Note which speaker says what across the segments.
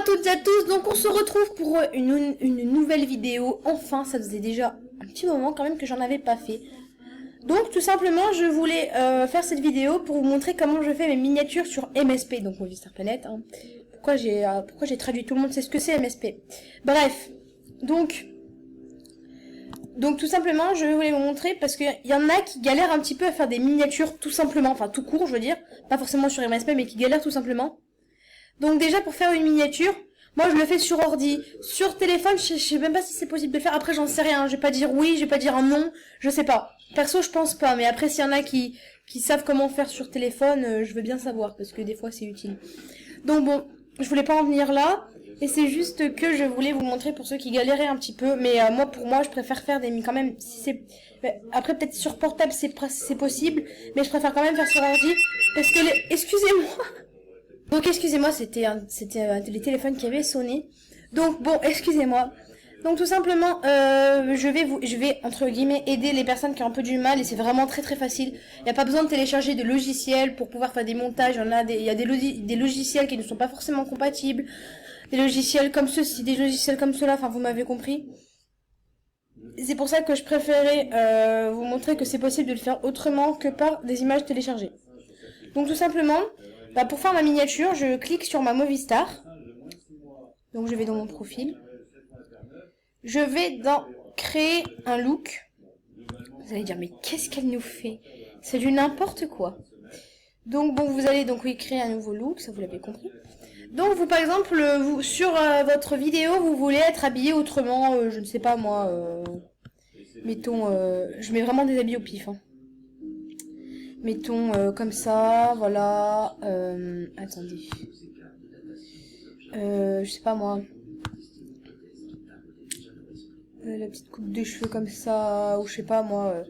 Speaker 1: toutes et à tous, donc on se retrouve pour une nouvelle vidéo. Enfin, ça faisait déjà un petit moment quand même que j'en avais pas fait. Donc tout simplement, je voulais faire cette vidéo pour vous montrer comment je fais mes miniatures sur MSP, donc Movistar Planet. Hein. Pourquoi j'ai traduit, tout le monde sait ce que c'est MSP. Bref, donc tout simplement, je voulais vous montrer parce qu'il y en a qui galèrent un petit peu à faire des miniatures tout simplement, enfin tout court je veux dire, pas forcément sur MSP mais qui galèrent tout simplement. Donc déjà pour faire une miniature, moi je le fais sur ordi, sur téléphone, je sais même pas si c'est possible de le faire, après j'en sais rien, je vais pas dire oui, je vais pas dire un non, je sais pas. Perso je pense pas, mais après s'il y en a qui savent comment faire sur téléphone, je veux bien savoir, parce que des fois c'est utile. Donc bon, je voulais pas en venir là, et c'est juste que je voulais vous montrer pour ceux qui galéraient un petit peu, mais pour moi je préfère faire des quand même, si c'est... Après peut-être sur portable c'est possible, mais je préfère quand même faire sur ordi, parce que excusez-moi. Donc excusez-moi, c'était les téléphones qui avaient sonné. Donc bon, excusez-moi. Donc tout simplement, je vais entre guillemets aider les personnes qui ont un peu du mal et c'est vraiment très très facile. Il n'y a pas besoin de télécharger de logiciels pour pouvoir faire des montages. Il y a des logiciels qui ne sont pas forcément compatibles, des logiciels comme ceci, des logiciels comme cela. Enfin, vous m'avez compris. C'est pour ça que je préférais vous montrer que c'est possible de le faire autrement que par des images téléchargées. Donc tout simplement. Pour faire ma miniature, je clique sur ma Movistar. Donc je vais dans mon profil. Je vais dans créer un look. Vous allez dire mais qu'est-ce qu'elle nous fait? C'est du n'importe quoi. Donc bon, vous allez donc créer un nouveau look, ça vous l'avez compris. Donc vous par exemple, sur votre vidéo, vous voulez être habillé autrement, je ne sais pas moi, mettons, je mets vraiment des habits au pif. Hein. Mettons comme ça, voilà, attendez, je sais pas moi, la petite coupe de cheveux comme ça, ou je sais pas moi,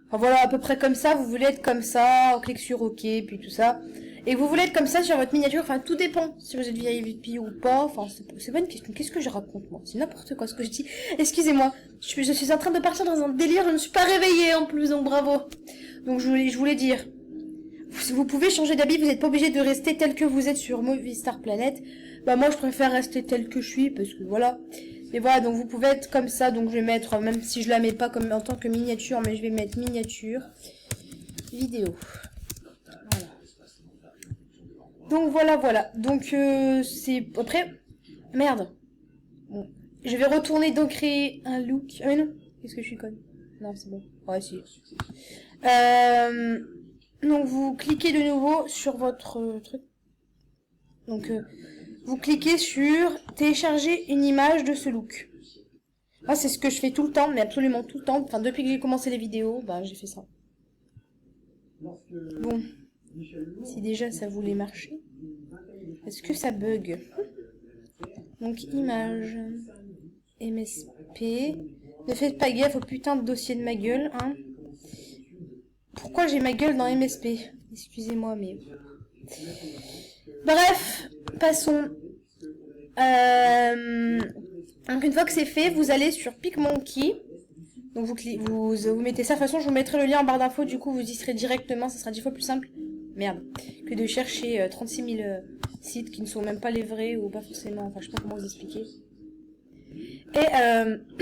Speaker 1: enfin voilà, à peu près comme ça, vous voulez être comme ça, on clique sur OK, puis tout ça, et vous voulez être comme ça sur votre miniature, enfin tout dépend, si vous êtes VIP ou pas, enfin c'est pas une question, qu'est-ce que je raconte moi, c'est n'importe quoi ce que je dis, excusez-moi, je suis en train de partir dans un délire, je ne suis pas réveillée en plus, donc bravo. Donc je voulais dire, vous pouvez changer d'habit, vous n'êtes pas obligé de rester tel que vous êtes sur Movistar Planet. Bah moi je préfère rester tel que je suis parce que voilà. Mais voilà, donc vous pouvez être comme ça, donc je vais mettre, même si je la mets pas comme en tant que miniature, mais je vais mettre miniature, vidéo. Voilà. Donc voilà. Donc c'est après, merde. Bon, je vais retourner donc créer un look. Ah mais non, qu'est-ce que je suis conne. Non c'est bon. Ouais si. Donc vous cliquez de nouveau sur votre truc. Donc vous cliquez sur télécharger une image de ce look. Ah, c'est ce que je fais tout le temps, mais absolument tout le temps. Enfin depuis que j'ai commencé les vidéos, bah j'ai fait ça. Bon, si déjà ça voulait marcher. Est-ce que ça bug? Donc image MSP. Ne faites pas gaffe au putain de dossier de ma gueule, hein. Pourquoi j'ai ma gueule dans MSP? Excusez-moi, mais... Bref, passons. Donc une fois que c'est fait, vous allez sur PicMonkey. Donc vous mettez ça. De toute façon, je vous mettrai le lien en barre d'infos. Du coup, vous y serez directement. Ça sera 10 fois plus simple. Merde. Que de chercher 36 000 sites qui ne sont même pas les vrais ou pas forcément. Enfin, je sais pas comment vous expliquer. Et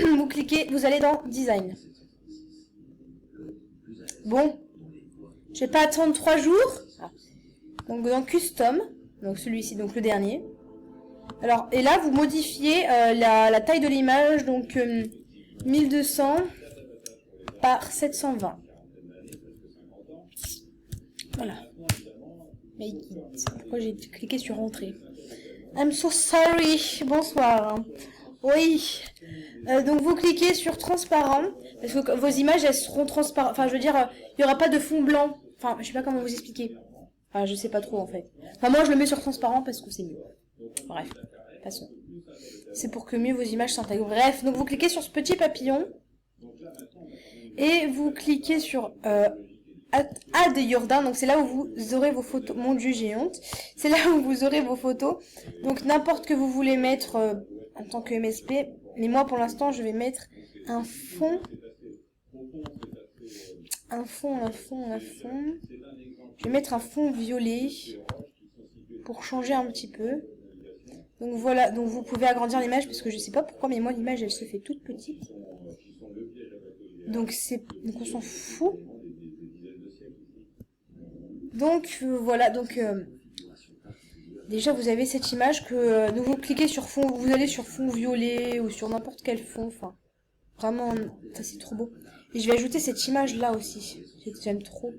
Speaker 1: vous cliquez, vous allez dans Design. Bon. Je vais pas attendre 3 jours. Ah. Donc dans Custom, donc celui-ci, donc le dernier. Alors, et là, vous modifiez la taille de l'image, donc 1200 par 720. Voilà. Mais pourquoi j'ai cliqué sur Entrée? I'm so sorry. Bonsoir. Oui. Donc vous cliquez sur transparent parce que vos images elles seront transparentes. Enfin je veux dire il y aura pas de fond blanc. Enfin je sais pas comment vous expliquer. Enfin je sais pas trop en fait. Enfin moi je le mets sur transparent parce que c'est mieux. Bref, passons. C'est pour que mieux vos images s'intègrent. Bref, donc vous cliquez sur ce petit papillon et vous cliquez sur Add Jordan, donc c'est là où vous aurez vos photos. Mon dieu, j'ai honte. C'est là où vous aurez vos photos. Donc n'importe que vous voulez mettre en tant que MSP. Mais moi pour l'instant je vais mettre un fond. Un fond. Je vais mettre un fond violet pour changer un petit peu. Donc voilà, donc vous pouvez agrandir l'image parce que je sais pas pourquoi, mais moi l'image elle se fait toute petite. Donc on s'en fout. Donc voilà, donc déjà vous avez cette image que donc vous cliquez sur fond, vous allez sur fond violet ou sur n'importe quel fond, enfin vraiment ça c'est trop beau. Et je vais ajouter cette image là aussi, j'aime trop.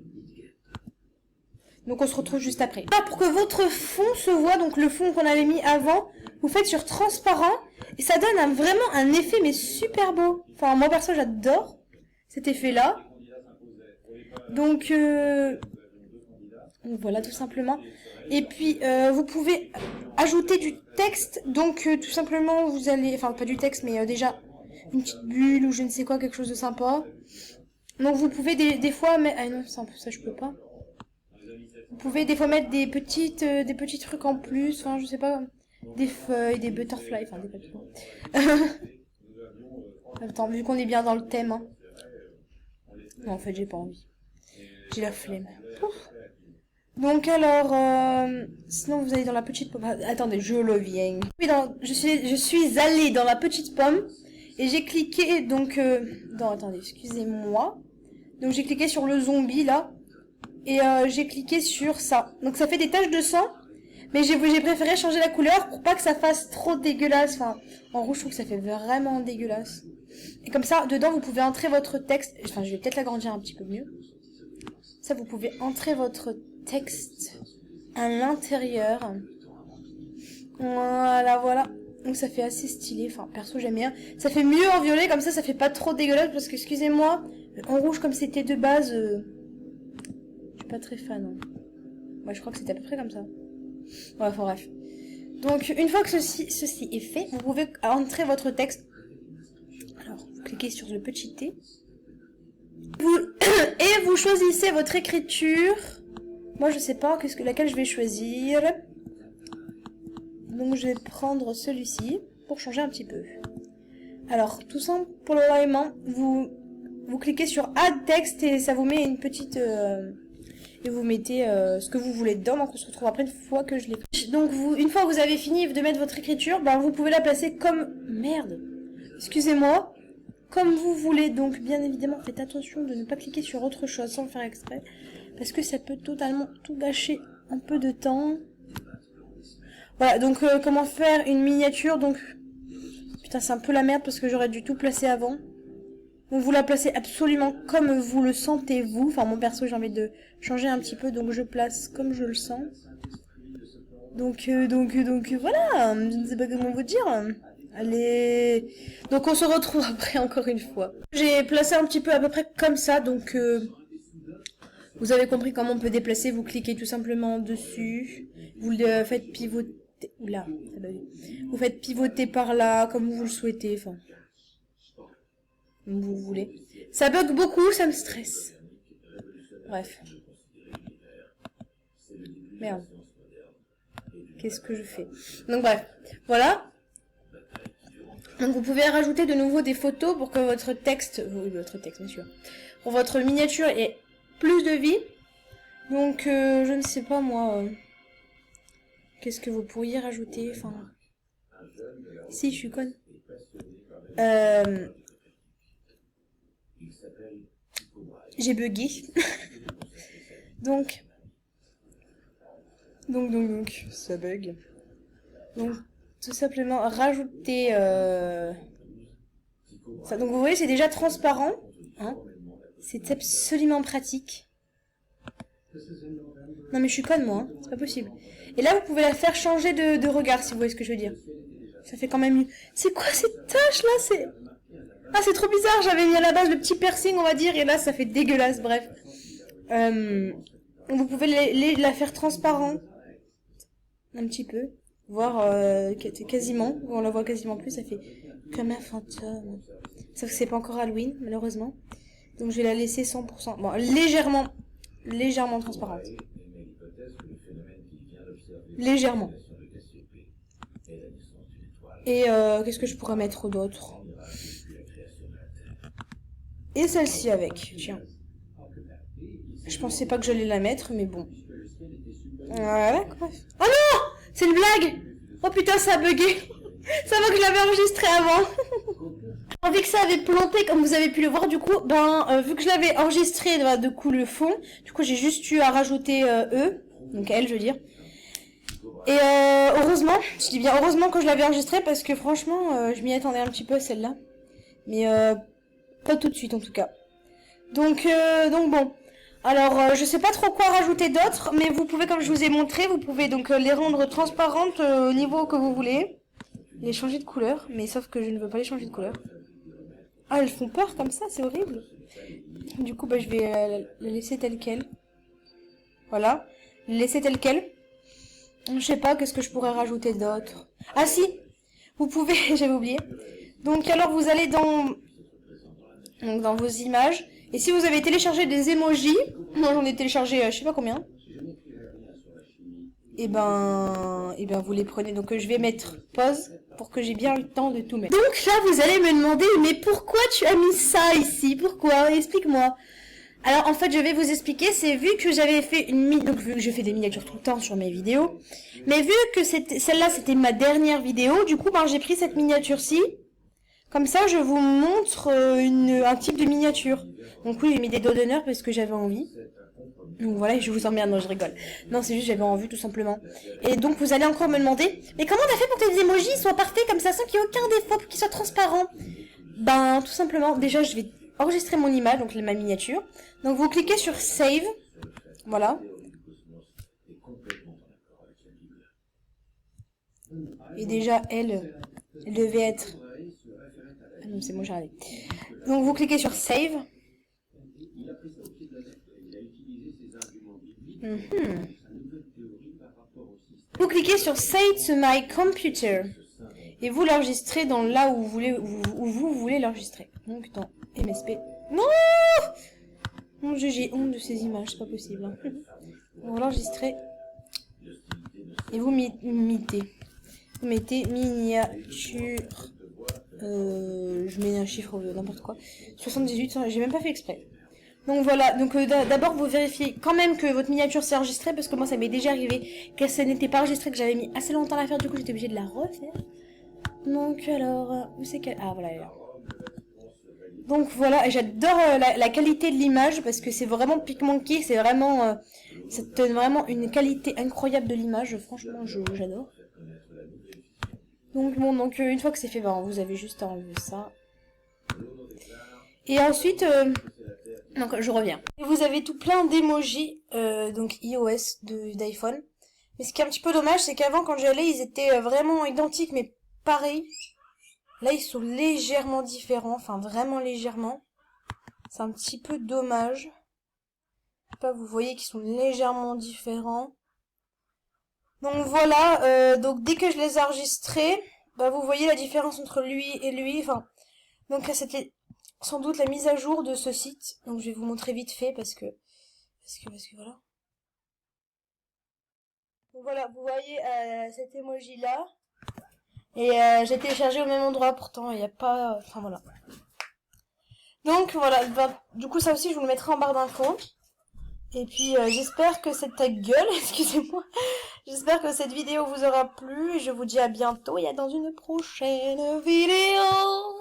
Speaker 1: Donc on se retrouve juste après. Ah, pour que votre fond se voit, donc le fond qu'on avait mis avant, vous faites sur transparent et ça donne vraiment un effet mais super beau. Enfin moi perso j'adore cet effet là. Donc voilà tout simplement. Et puis vous pouvez ajouter du texte. Donc tout simplement vous allez, enfin pas du texte mais déjà une petite bulle ou je ne sais quoi, quelque chose de sympa. Donc vous pouvez des fois mettre, ah non ça je peux pas. Vous pouvez des fois mettre des petits trucs en plus, enfin je sais pas, des feuilles, des butterflies, enfin des papillons. Attends, vu qu'on est bien dans le thème. Hein. Non, en fait j'ai pas envie. J'ai la flemme. Ouf. Donc alors, sinon vous allez dans la petite pomme. Attendez, je le viens. Je suis allée dans la petite pomme et j'ai cliqué donc attendez, excusez-moi. Donc j'ai cliqué sur le zombie là. Et j'ai cliqué sur ça. Donc ça fait des taches de sang. Mais j'ai préféré changer la couleur pour pas que ça fasse trop dégueulasse. Enfin, en rouge, je trouve que ça fait vraiment dégueulasse. Et comme ça, dedans, vous pouvez entrer votre texte. Enfin, je vais peut-être l'agrandir un petit peu mieux. Ça, vous pouvez entrer votre texte à l'intérieur. Voilà, voilà. Donc ça fait assez stylé. Enfin, perso, j'aime bien. Ça fait mieux en violet, comme ça fait pas trop dégueulasse. Parce que, excusez-moi, en rouge, comme c'était de base... pas très fan. Hein. Ouais, je crois que c'était à peu près comme ça. Ouais, enfin bref. Donc, une fois que ceci est fait, vous pouvez entrer votre texte. Alors, vous cliquez sur le petit T. Et vous choisissez votre écriture. Moi, je sais pas laquelle je vais choisir. Donc, je vais prendre celui-ci pour changer un petit peu. Alors, tout simplement, vous cliquez sur Add Text et ça vous met une petite... et vous mettez ce que vous voulez dedans. Donc on se retrouve après une fois que je l'ai fait. Donc une fois que vous avez fini de mettre votre écriture, ben, vous pouvez la placer comme... Merde. Excusez-moi. Comme vous voulez. Donc bien évidemment, faites attention de ne pas cliquer sur autre chose sans le faire exprès. Parce que ça peut totalement tout gâcher un peu de temps. Voilà, donc comment faire une miniature. Donc putain, c'est un peu la merde parce que j'aurais dû tout placer avant. Donc vous la placez absolument comme vous le sentez vous. Enfin mon perso j'ai envie de changer un petit peu, donc je place comme je le sens. Donc voilà, je ne sais pas comment vous dire. Allez. Donc on se retrouve après encore une fois. J'ai placé un petit peu à peu près comme ça, donc vous avez compris comment on peut déplacer. Vous cliquez tout simplement dessus. Vous le faites pivoter. Oula, ça va aller. Vous faites pivoter par là, comme vous le souhaitez. Enfin. Comme vous voulez. Ça bug beaucoup, ça me stresse. Bref. Merde. Qu'est-ce que je fais? Donc bref, voilà. Donc vous pouvez rajouter de nouveau des photos pour que votre texte, bien sûr, pour votre miniature ait plus de vie. Donc je ne sais pas moi, qu'est-ce que vous pourriez rajouter? Enfin, si je suis conne. J'ai bugué. donc, ça bug. Donc, tout simplement rajouter ça. Donc, vous voyez, c'est déjà transparent. Hein, c'est absolument pratique. Non, mais je suis conne, moi. Hein, c'est pas possible. Et là, vous pouvez la faire changer de regard, si vous voyez ce que je veux dire. Ça fait quand même mieux. C'est quoi cette tache là? C'est... Ah, c'est trop bizarre, j'avais mis à la base le petit piercing, on va dire, et là, ça fait dégueulasse, bref. Vous pouvez la faire transparent. Un petit peu. Voir quasiment, on la voit quasiment plus, ça fait comme un fantôme. Sauf que c'est pas encore Halloween, malheureusement. Donc je vais la laisser 100%. Bon, légèrement transparente. Légèrement. Et qu'est-ce que je pourrais mettre d'autre? Et celle-ci avec, tiens. Je pensais pas que j'allais la mettre, mais bon. Voilà, quoi. Oh non! C'est une blague! Oh putain, ça a bugué. Ça va que je l'avais enregistré avant. Vu que ça avait planté, comme vous avez pu le voir, du coup, vu que je l'avais enregistré, de coup, le fond, du coup, j'ai juste eu à rajouter eux, donc elle, je veux dire. Et heureusement, je dis bien heureusement que je l'avais enregistré, parce que franchement, je m'y attendais un petit peu, celle-là. Mais pas tout de suite, en tout cas. Donc bon. Alors, je sais pas trop quoi rajouter d'autre, mais vous pouvez, comme je vous ai montré, vous pouvez donc les rendre transparentes au niveau que vous voulez. Les changer de couleur, mais sauf que je ne veux pas les changer de couleur. Ah, elles font peur comme ça, c'est horrible. Du coup, je vais la laisser telle quelle. Voilà, la laisser telle quelle. Je sais pas, qu'est-ce que je pourrais rajouter d'autre. Ah si, vous pouvez, j'avais oublié. Donc alors, vous allez dans vos images. Et si vous avez téléchargé des emojis, moi j'en ai téléchargé je sais pas combien. Et vous les prenez. Donc je vais mettre pause pour que j'ai bien eu le temps de tout mettre. Donc là vous allez me demander, mais pourquoi tu as mis ça ici? Pourquoi? Explique-moi. Alors en fait je vais vous expliquer, c'est vu que j'avais fait donc vu que je fais des miniatures tout le temps sur mes vidéos, mais vu que celle-là c'était ma dernière vidéo, du coup j'ai pris cette miniature-ci. Comme ça je vous montre un type de miniature. Donc oui j'ai mis des doigts d'honneur parce que j'avais envie. Donc voilà, je vous emmerde, non je rigole. Non c'est juste j'avais envie tout simplement. Et donc vous allez encore me demander, mais comment t'as fait pour que tes emojis soient parfaits comme ça sans qu'il y ait aucun défaut, pour qu'ils soient transparents? Tout simplement, déjà je vais enregistrer mon image, donc ma miniature. Donc vous cliquez sur Save. Voilà. Et déjà elle devait être... Ah non c'est bon j'ai regardé. Donc vous cliquez sur Save. Vous cliquez sur Save to my computer. Et vous l'enregistrez dans là où vous voulez l'enregistrer. Donc dans MSP. Non! Mon Dieu, j'ai honte de ces images, c'est pas possible. Hein. Vous l'enregistrez. Et vous mettez. Vous mettez miniature. Je mets un chiffre, n'importe quoi. 78, j'ai même pas fait exprès. Donc voilà, donc d'abord vous vérifiez quand même que votre miniature s'est enregistrée, parce que moi ça m'est déjà arrivé que ça n'était pas enregistré, que j'avais mis assez longtemps à la faire, du coup j'étais obligée de la refaire. Donc alors, où c'est qu'elle... Ah voilà, elle est là. Donc voilà, j'adore la qualité de l'image, parce que c'est vraiment PicMonkey, c'est vraiment... ça donne vraiment une qualité incroyable de l'image, franchement j'adore. Donc bon, une fois que c'est fait, vous avez juste à enlever ça. Et ensuite... donc je reviens. Et vous avez tout plein d'emojis, donc iOS d'iPhone. Mais ce qui est un petit peu dommage, c'est qu'avant quand j'y allais, ils étaient vraiment identiques, mais pareils. Là ils sont légèrement différents, enfin vraiment légèrement. C'est un petit peu dommage. Je sais pas, vous voyez qu'ils sont légèrement différents. Donc voilà, donc dès que je les ai enregistrés, vous voyez la différence entre lui et lui. Enfin, donc c'était sans doute la mise à jour de ce site. Donc je vais vous montrer vite fait parce que voilà. Donc voilà, vous voyez cet emoji là. Et j'ai téléchargé au même endroit, pourtant il n'y a pas... Enfin voilà. Donc voilà, du coup ça aussi je vous le mettrai en barre d'infos. Et puis j'espère que cette gueule, excusez-moi, j'espère que cette vidéo vous aura plu. Et je vous dis à bientôt et à dans une prochaine vidéo.